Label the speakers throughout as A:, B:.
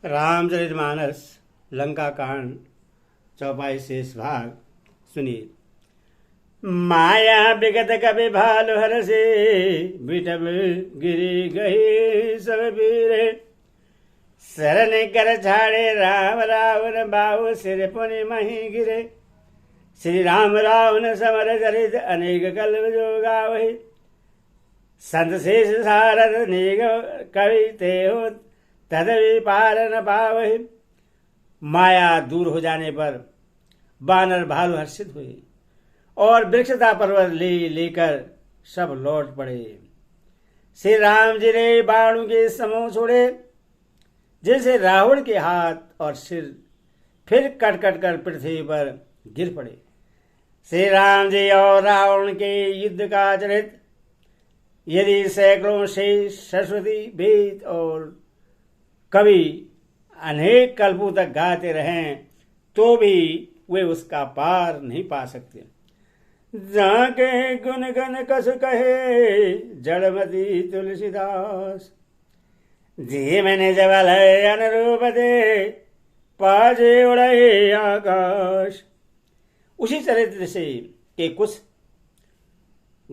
A: रामचरितमानस लंका कांड चौपाई शेष भाग सुनिए। माया विगत कवि भालु हर से बिटब गिरी गही सब वीरे शरण कर छाड़े राम रावण बाहु सिर पुनि मही गिरे। श्री राम रावण समर चरित अनेक कल्प जो गावहि संत शेष सारद निग कवि ते हो तदवि पार न पावहि। माया दूर हो जाने पर बानर भालू हर्षित हुए और वृक्षता पर्वत लेकर सब लौट पड़े। श्री राम जी ने बाणों के समूह छोड़े जैसे रावण के हाथ और सिर फिर कट कट कर पृथ्वी पर गिर पड़े। श्री राम जी और रावण के युद्ध का चरित यदि सैकड़ों से सरस्वती वेद और कवि अनेक कल्पों तक गाते रहें तो भी वे उसका पार नहीं पा सकते। जाके गुण गण कस कहे जड़मती तुलसीदास जी मैंने जबल है अनुरूप दे पाजे उड़े आकाश। उसी चरित्र से के कुछ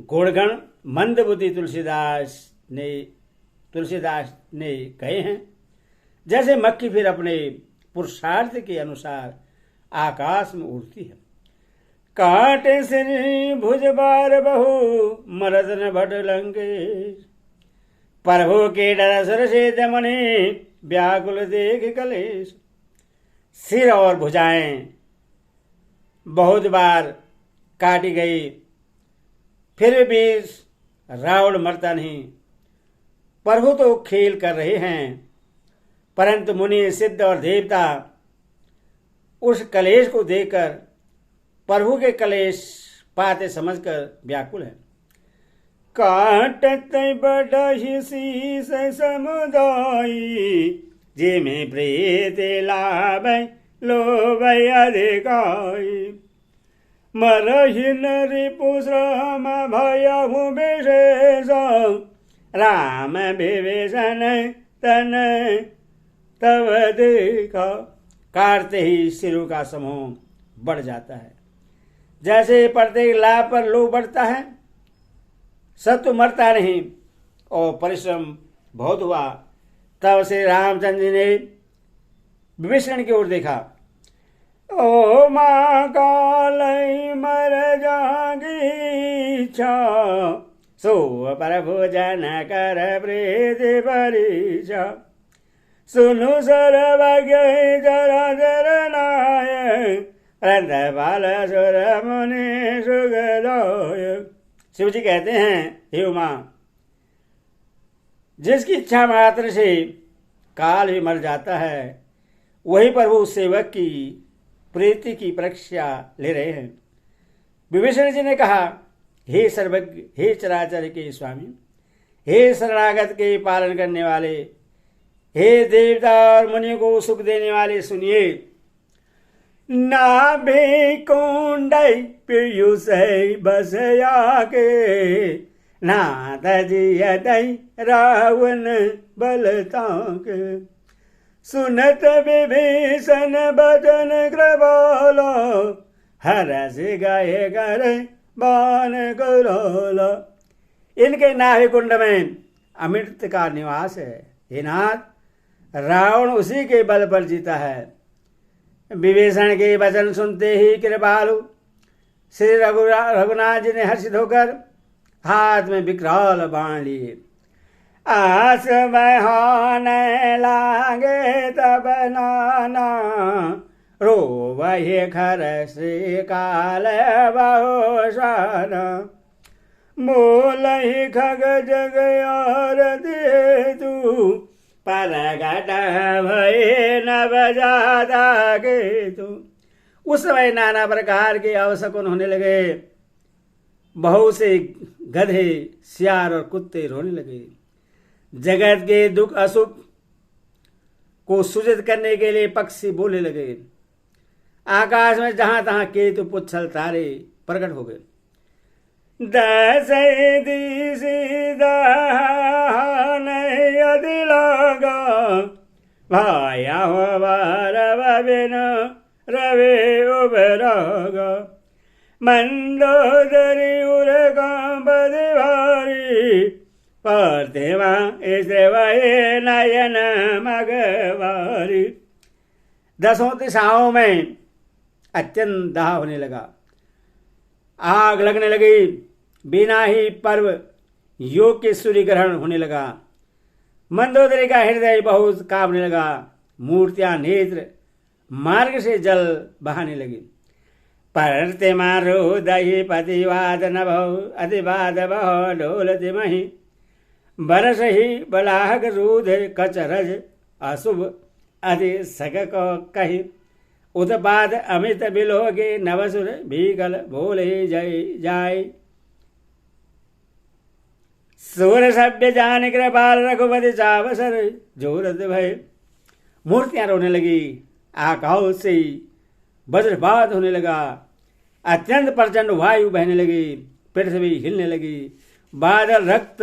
A: गुणगण मंदबुद्धि तुलसीदास ने कहे हैं। जैसे मक्खी फिर अपने पुरुषार्थ के अनुसार आकाश में उड़ती है। काटे श्री भुज बार बहु मरद न भट लंकेश प्रभु के डर सर से दमने व्याकुल देख कलेश। सिर और भुजाएं बहुत बार काटी गई फिर भी रावण मरता नहीं। प्रभु तो खेल कर रहे हैं परंतु मुनि सिद्ध और देवता उस कलेश को देखकर प्रभु के कलेश पाते समझकर व्याकुल है। काटत बढ़हि शीस समुदायी जे में प्रेत लाभ लोभ अधिकाई मरहि नरिपु श्रम भयहु विशेष राम विभीषण तन तब देखा। काटते ही सिरों का समूह बढ़ जाता है। जैसे प्रत्येक लाभ पर लोभ बढ़ता है सत्व मरता नहीं और परिश्रम बहुत हुआ। तब से रामचंद्र जी ने विभीषण की ओर देखा। ओ माँ काल मर जागी इच्छा सो प्रभु जन कर प्रीति परीक्षा सुनु सर्वज्ञ जरा जर नाय बाल सुर मुनि सुगदायक। शिव जी कहते हैं, हे उमा, जिसकी इच्छा मात्र से काल भी मर जाता है वही प्रभु सेवक की प्रीति की परीक्षा ले रहे हैं। विभीषण जी ने कहा, हे सर्वज्ञ, हे चराचर के स्वामी, हे शरणागत के पालन करने वाले, हे देवता और मुनियों को सुख देने वाले, सुनिए। नाभि कुंड पीयूष बस आके नाथ जियत रावण बलता के सुनत विभीषण बचन कृपाल हरस गए कर बान करोला। इनके नाभि कुंड में अमृत का निवास है। हे नाथ, रावण उसी के बल पर जीता है। विभीषण के वचन सुनते ही कृपालु श्री रघुनाथ जी ने हर्षित होकर हाथ में विकराल बाण लिए। आस बहाने लागे तब नाना रोवहि खर से काल बहुसाना बोलहि खग जग और दे तू परगट भय नव जादा के तू। उस समय नाना प्रकार के अवशकुन होने लगे। बहुत से गधे, सियार और कुत्ते रोने लगे। जगत के दुख असुख को सूचित करने के लिए पक्षी बोलने लगे। आकाश में जहां तहां केतु पुच्छल तारे प्रकट हो गए। दस दिश दहन यदि लगा भाया हो बारव बिन रवि उबराग मंदोदरी उर कांबद भारी पार्थिवा इसवये नयन मगवारी। दसों दिशाओं में अत्यंत दाह होने लगा, आग लगने लगी। बिना ही पर्व योग के सूर्य ग्रहण होने लगा। मंदोदरी का हृदय बहुत कांपने लगा। मूर्तियां नेत्र मार्ग से जल बहाने लगी। परते मारो दही पतिवाद नभो अतिवाद बहो ढोलति मही बरस ही बलाहक रूध कचरज अशुभ अति सक कही उत्पाद अमित बिलोगे नवसुर भीगल भोले जय जाय। सूर सभ्य जान कृपाल रघुपति चावसर जोरत भय। मूर्तियां रोने लगी, आकाश से वज्रपात होने लगा, अत्यंत प्रचंड वायु बहने लगी, पृथ्वी हिलने लगी, बादल रक्त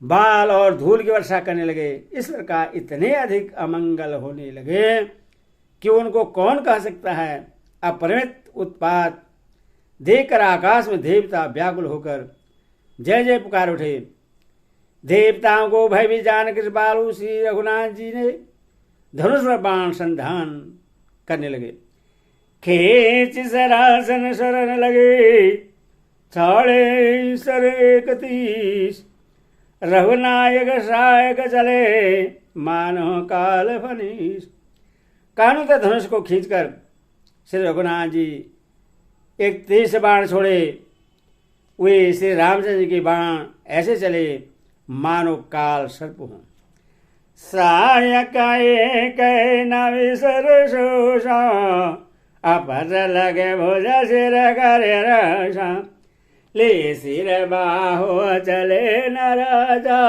A: बाल और धूल की वर्षा करने लगे। इस प्रकार इतने अधिक अमंगल होने लगे कि उनको कौन कह सकता है। अपरिमित उत्पात देखकर आकाश में देवता व्याकुल होकर जय जय पुकार उठे। देवताओं को भय भी जान कृपालु श्री रघुनाथ जी ने धनुष में बाण संधान करने लगे। खेच सरासन शरण लगे साढ़े सर 31 रघुनायक सहायक चले मानो काल फनीस। कानू के धनुष को खींचकर श्री रघुनाथ जी एक 30 बाण छोड़े। वे श्री रामचंद्र जी के बाण ऐसे चले मानो काल सर्प हों। सहायक एक नविसर शोषा अपर लगे भुज सिर करे रसा ले सिर बाहो चले न राजा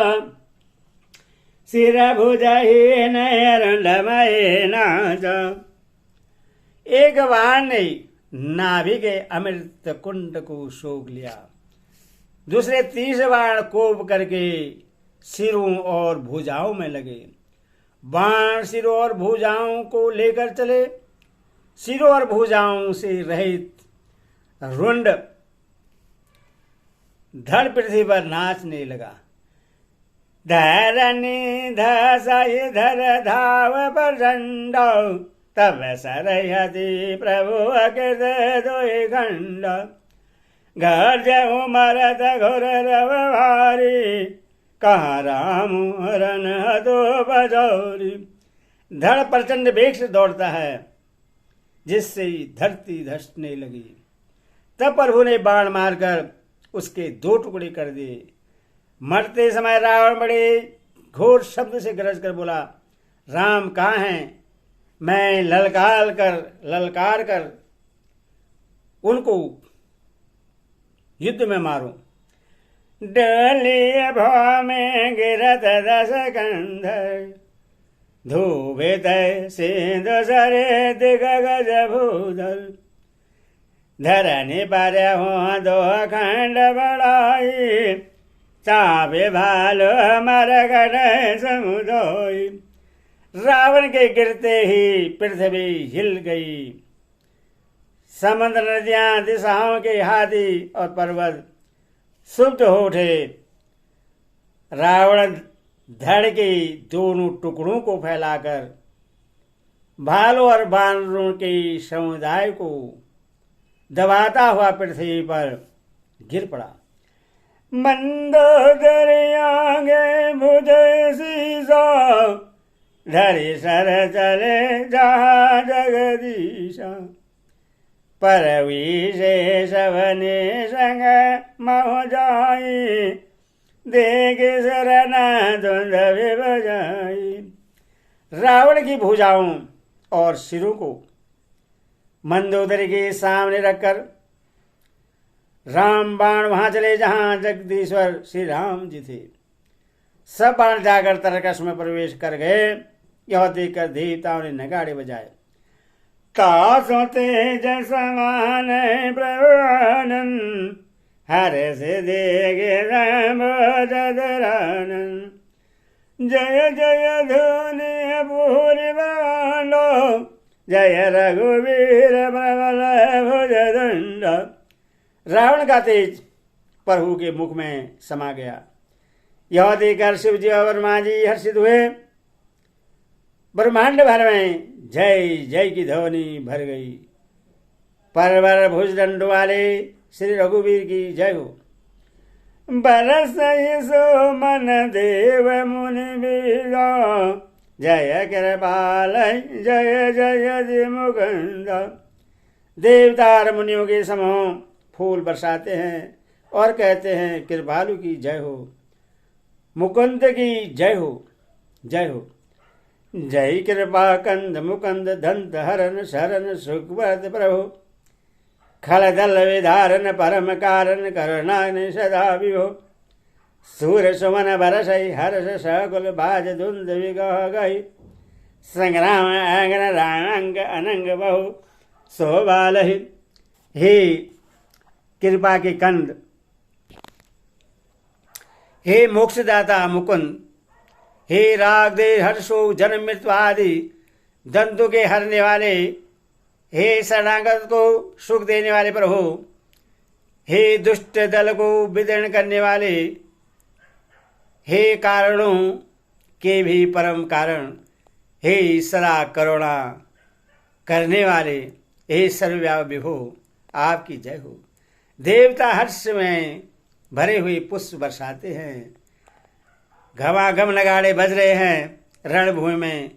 A: सिर भुज ही नयरंडमय नाजा। एक बाण ने नाभि के अमृत कुंड को सोख लिया, दूसरे 30 बाण कोप करके सिरों और भुजाओं में लगे। बाण सिरों और भुजाओं को लेकर चले। सिरों और भुजाओं से रहित रुंड धड़ पृथ्वी पर नाचने लगा। धरनी धसाई धर धाव प्रचंड तब सरहति प्रभु अकृत दोई खंड घर जऊ मरत घोर रव भारी कहा राम हरन हतो बजौरी। धड़ प्रचंड वेग से दौड़ता है जिससे धरती धसने लगी। तब प्रभु ने बाण मारकर उसके 2 टुकड़े कर दिए। मरते समय रावण बड़े घोर शब्द से गरज कर बोला, राम कहाँ हैं? मैं ललकार कर उनको युद्ध में मारूं। डलिए भाव में गिरत 10 कंधर धूबित सिंधु सरे दिग गज भूधर धरनी पर हो 2 खंड बढ़ाई चावे भालो मर गण समुदोई। रावण के गिरते ही पृथ्वी हिल गई। समुद्र नदियां दिशाओं के हाथी और पर्वत सुप्त हो उठे। रावण धड़ के दोनों टुकड़ों को फैलाकर भालू और बानरों के समुदाय को दबाता हुआ पृथ्वी पर गिर पड़ा। मंदोदरी आगे भुज शीशा धरि सर चले जहाँ जगदीशा पर विशेषवने संग मह जाई देख शरण धुंध बजाई। रावण की भुजाओं और सिरों को मंदोदरी के सामने रखकर राम बाण वहां चले जहां जगदीश्वर श्री राम जी थे। सब बाण जाकर तरकस में प्रवेश कर गए। यह देखकर देवताओं ने नगाड़े बजाए। तासो तेज समान प्रभानन हर से देगे राम जदरानन जय जय धुनि पूरी बालो, जय रघुवीर प्रबल भुजदंड। रावण का तेज प्रभु के मुख में समा गया। यह देखकर शिव जी और ब्रह्मा जी हर्षित हुए। ब्रह्मांड भर में जय जय की ध्वनि भर गई। परवर भुजदंड वाले श्री रघुवीर की जय हो। बरस सो मन देव मुनि बीरा, जय कृपाल जय जय दि मुकुंद। देवता और मुनियों के समूह फूल बरसाते हैं और कहते हैं कृपालु की जय हो, मुकुंद की जय हो, जय हो। जय कृपा कंद मुकुंद दंत हरन शरण सुखवद प्रभु, खलदल विधारन परम कारण करुणाग्नि सदा विभो। सूर सुमन बरसई हर्ष सकुल बाज धुंध विगह गई, संग्राम अग्न रांग अनंग बहु शोभालहि। हे कृपा के कंद, हे मोक्षदाता मुकुंद, हे राग दे हर्षो जन्म मृत्यु आदि दंतों के हरने वाले, हे शरणागत को सुख देने वाले प्रभु, हे दुष्ट दल को विदीर्ण करने वाले, हे कारणों के भी परम कारण, हे सदा करुणा करने वाले, हे सर्वव्यापक विभो, आपकी जय हो। देवता हर्ष में भरे हुए पुष्प बरसाते हैं। घमाघम नगाड़े बज रहे हैं। रणभूमि में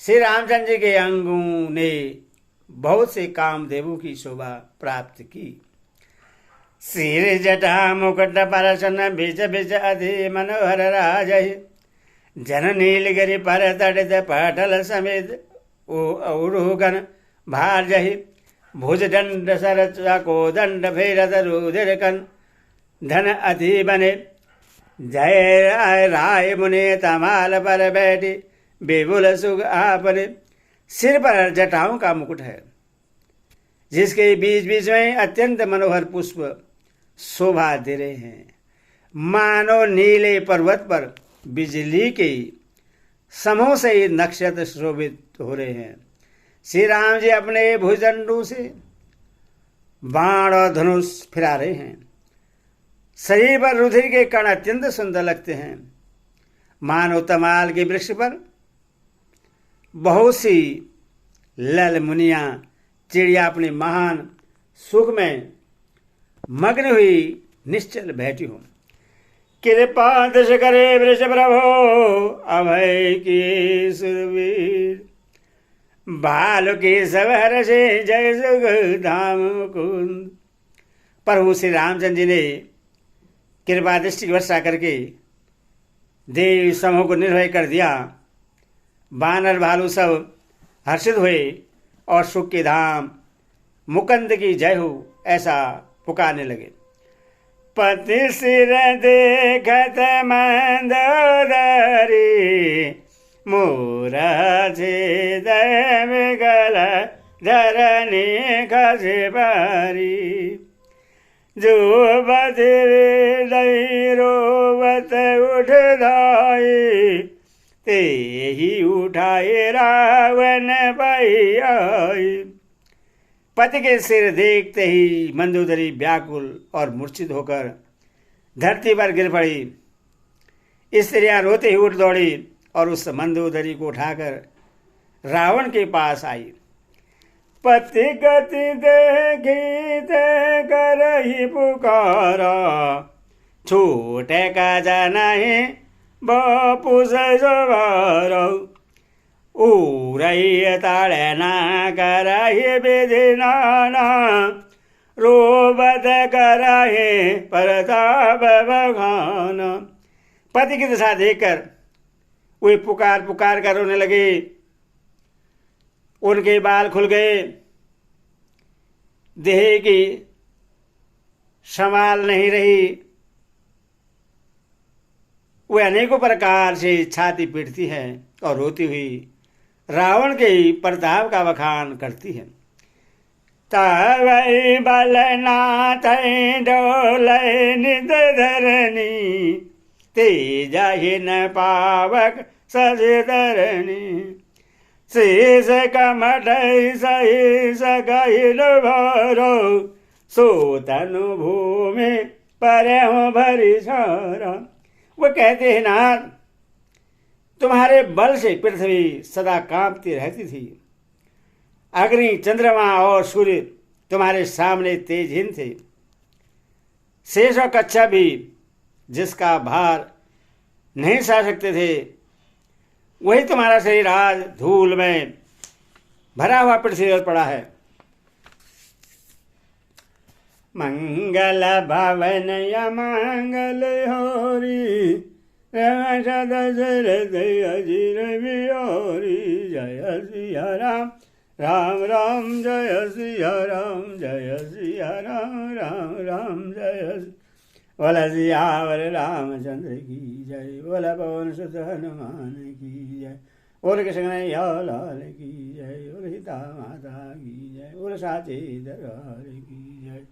A: श्री रामचंद्र जी के अंगों ने बहुत से कामदेवों की शोभा प्राप्त की। सिर जटा मुकुट परसन बीच बीच अधि मनोहर राजहि, जन नीलगिरि पर तड़ित पटल समेत औरुगन भारजहि। भुज दंड सरचा को दंड फेरत रुधिर कन धन अति बने। जय राय राय मुनि तमाल पर बैठी बेबुल सुख आपने। सिर पर जटाओं का मुकुट है, जिसके बीच बीच में अत्यंत मनोहर पुष्प शोभा दे रहे हैं। मानो नीले पर्वत पर बिजली के समूह से नक्षत्र शोभित हो रहे हैं। श्री राम जी अपने भुजदंडों से बाण और धनुष फिरा रहे हैं। शरीर पर रुधिर के कण अत्यंत सुंदर लगते हैं। मानो तमाल के वृक्ष पर बहुत सी लल मुनियां चिड़िया अपने महान सुख में मग्न हुई निश्चल बैठी हो। कृपा दश करे वृष प्रभो, अभय की सुरवीर। बाल के सब हर्षे जय सुख धाम मुकुंद। प्रभु श्री रामचंद्र जी ने कृपा दृष्टि की वर्षा करके देव समूह को निर्भय कर दिया। बानर भालू सब हर्षित हुए और सुख के धाम मुकुंद की जय हो ऐसा पुकारने लगे। पति सिर देखत मंदोदरी, मोरा छेद गल धरनी खसे पारी। जो बधे रोवत उठ धाई, ते ही उठाए रावण पाई। पति के सिर देखते ही मंदोदरी व्याकुल और मूर्छित होकर धरती पर गिर पड़ी। स्त्रियां रोते ही उठ दौड़ी और उस मंदोदरी को उठाकर रावण के पास आई। पति गति देखी ते करहि पुकारा, छूटे का नहीं बापू सवार। उरई ताड़े ना करहि विधि नाना, रोबत करहि प्रताप बखान। पति की दशा देखकर वे पुकार पुकार कर रोने लगे। उनके बाल खुल गए, देह की संभाल नहीं रही। वे अनेकों प्रकार से छाती पीटती है और रोती हुई रावण के प्रताप का बखान करती है। तवै बलनाथ डोले निद धरनी, ते जाहि न पावक सजिधरणी शीश कमठै सही सकहिल भरो सोतनु भूमि परे हो भरी छोरा। वो कहते हैं नाथ, तुम्हारे बल से पृथ्वी सदा कांपती रहती थी। अग्नि, चंद्रमा और सूर्य तुम्हारे सामने तेजहीन थे। शेष और कच्छप भी जिसका भार नहीं सह सकते थे, वही तुम्हारा शरीर आज धूल में भरा हुआ पृथ्वी पर पड़ा है। मंगल भवन अमंगल होरी दशरथ अजीर बिहारी। जय सिया राम राम राम जय सिया राम, जय सिया राम राम राम जय। बोला सियावर रामचंद्र की जय, बोला पवन सुत हनुमान की जय, बोल कृष्ण लाल की जय, बोल सीता माता की जय, बोल साचे दरबार की जय।